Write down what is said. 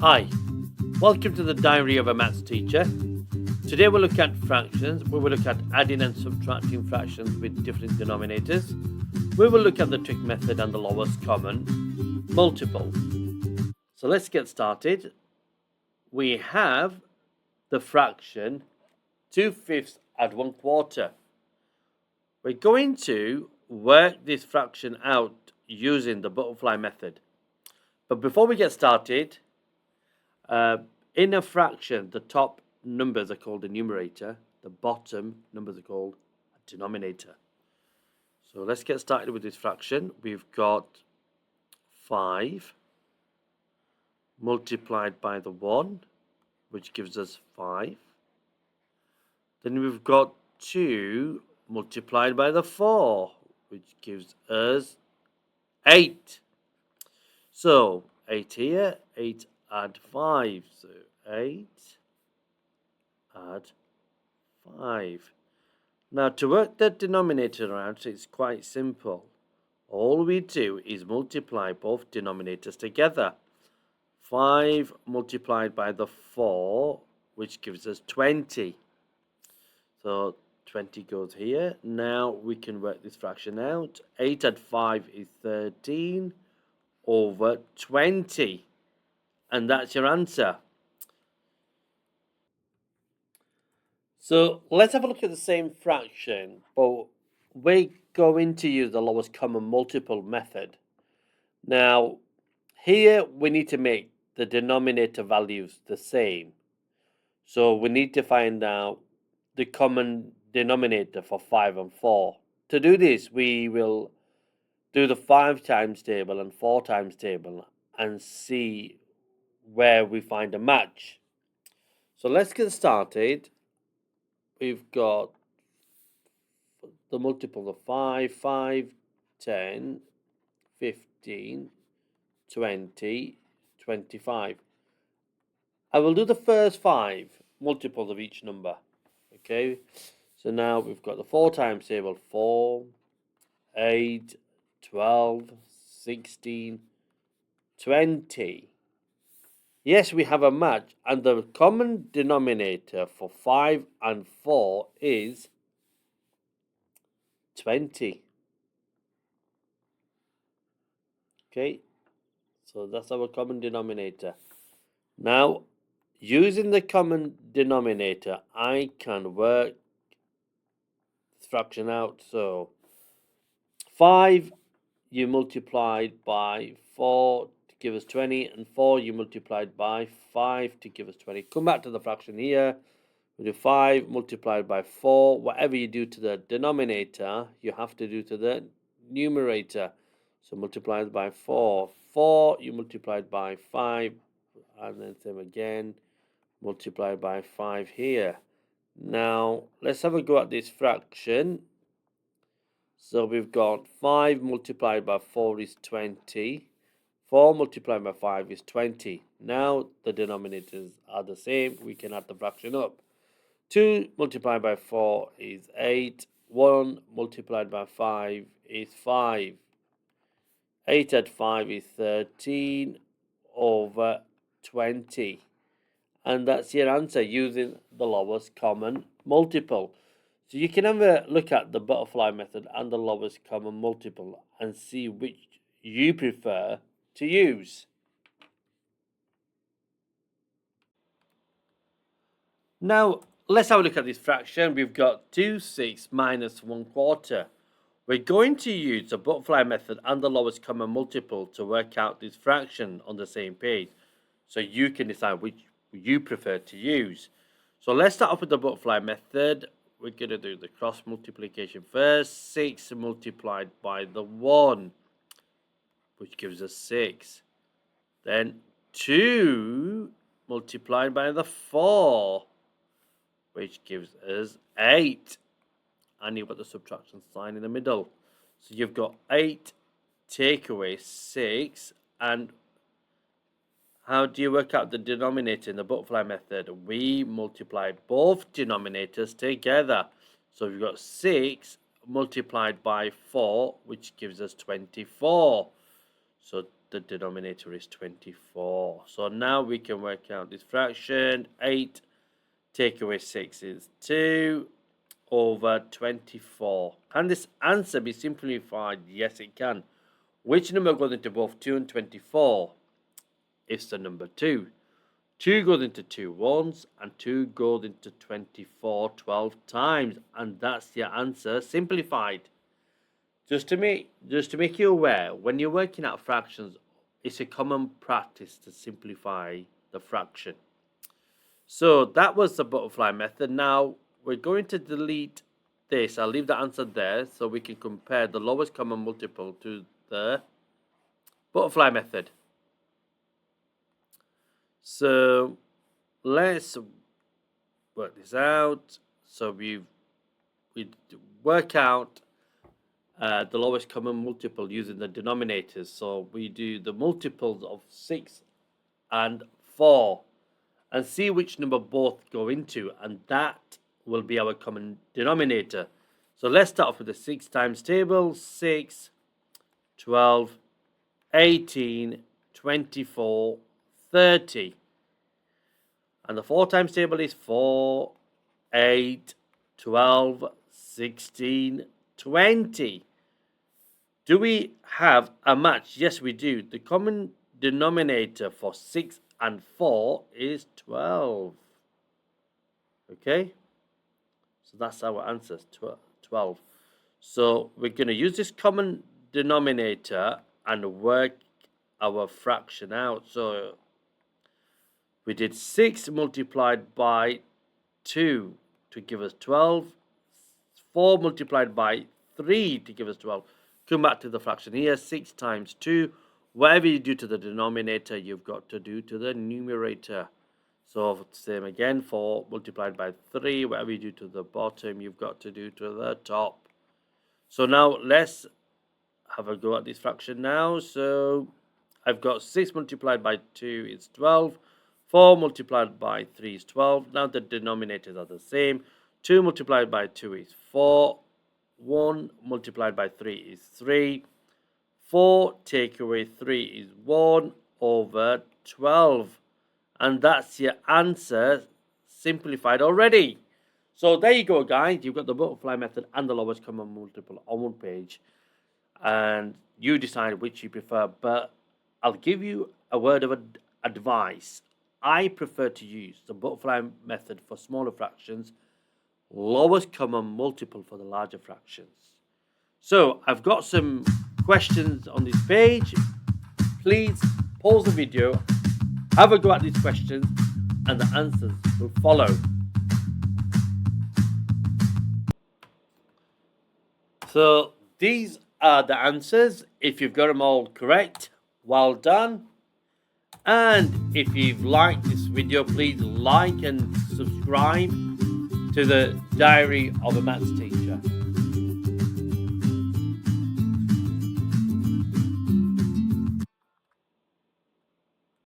Hi, welcome to the Diary of a Maths Teacher. Today we'll look at fractions. We will look at adding and subtracting fractions with different denominators. We will look at the trig method and the lowest common multiple. So let's get started. We have the fraction 2/5 add 1/4. We're going to work this fraction out using the butterfly method. But before we get started, in a fraction, the top numbers are called a numerator, the bottom numbers are called a denominator. So let's get started with this fraction. We've got 5 multiplied by the 1, which gives us 5. Then we've got 2 multiplied by the 4, which gives us 8. So 8 here, 8 add 5, so 8 add 5. Now to work the denominator out, it's quite simple. All we do is multiply both denominators together. 5 multiplied by the 4, which gives us 20. So 20 goes here. Now we can work this fraction out. 8 add 5 is 13 over 20. And that's your answer. So let's have a look at the same fraction, but we're going to use the lowest common multiple method. Now, here we need to make the denominator values the same. So we need to find out the common denominator for 5 and 4. To do this, we will do the 5 times table and 4 times table and see where we find a match. So let's get started. We've got the multiple of 5, 10, 15, 20, 25. I will do the first 5 multiples of each number. Okay, so now we've got the 4 times table, 4, 8, 12, 16, 20. Yes, we have a match, and the common denominator for 5 and 4 is 20. Okay, so that's our common denominator. Now, using the common denominator, I can work this fraction out. So 5 you multiplied by 4 to give us 20, and 4 you multiplied by 5 to give us 20. Come back to the fraction here. We do 5 multiplied by 4. Whatever you do to the denominator, you have to do to the numerator. So multiplied by 4. 4 you multiplied by 5, and then same again, multiplied by 5 here. Now, let's have a go at this fraction. So we've got 5 multiplied by 4 is 20. 4 multiplied by 5 is 20. Now the denominators are the same. We can add the fraction up. 2 multiplied by 4 is 8. 1 multiplied by 5 is 5. 8 add 5 is 13 over 20. And that's your answer using the lowest common multiple. So you can have a look at the butterfly method and the lowest common multiple and see which you prefer to use. Now, let's have a look at this fraction. We've got 2/6 minus 1/4. We're going to use the butterfly method and the lowest common multiple to work out this fraction on the same page, so you can decide which you prefer to use. So let's start off with the butterfly method. We're going to do the cross multiplication first. 6 multiplied by the 1, which gives us 6. Then 2 multiplied by the 4, which gives us 8. And you've got the subtraction sign in the middle. So you've got 8 take away 6. And how do you work out the denominator in the butterfly method? We multiply both denominators together. So we've got 6 multiplied by 4, which gives us 24. So the denominator is 24. So now we can work out this fraction. 8 take away 6 is 2 over 24. Can this answer be simplified? Yes, it can. Which number goes into both 2 and 24? It's the number 2. 2 goes into 2 once, and 2 goes into 24 12 times. And that's your answer, simplified. Just to make you aware, when you're working out fractions, it's a common practice to simplify the fraction. So that was the butterfly method. Now we're going to delete this. I'll leave the answer there so we can compare the lowest common multiple to the butterfly method. So let's work this out. So we work out the lowest common multiple using the denominators. So we do the multiples of 6 and 4 and see which number both go into, and that will be our common denominator. So let's start off with the 6 times table. 6, 12, 18, 24, 30. And the 4 times table is 4, 8, 12, 16, 20. Do we have a match? Yes, we do. The common denominator for 6 and 4 is 12. Okay? So that's our answer, 12. So we're going to use this common denominator and work our fraction out. So we did 6 multiplied by 2 to give us 12. 4 multiplied by 3 to give us 12. Come back to the fraction here. 6 times 2. Whatever you do to the denominator, you've got to do to the numerator. So same again, 4 multiplied by 3. Whatever you do to the bottom, you've got to do to the top. So now let's have a go at this fraction now. So I've got 6 multiplied by 2 is 12. 4 multiplied by 3 is 12. Now the denominators are the same. 2 multiplied by 2 is 4. 1 multiplied by 3 is 3. 4 take away 3 is 1 over 12. And that's your answer, simplified already. So there you go, guys. You've got the butterfly method and the lowest common multiple on one page. And you decide which you prefer. But I'll give you a word of advice. I prefer to use the butterfly method for smaller fractions, lowest common multiple for the larger fractions. So I've got some questions on this page. Please pause the video, have a go at these questions, and the answers will follow. So these are the answers. If you've got them all correct, well done. And if you've liked this video, please like and subscribe to the Diary of a Maths Teacher.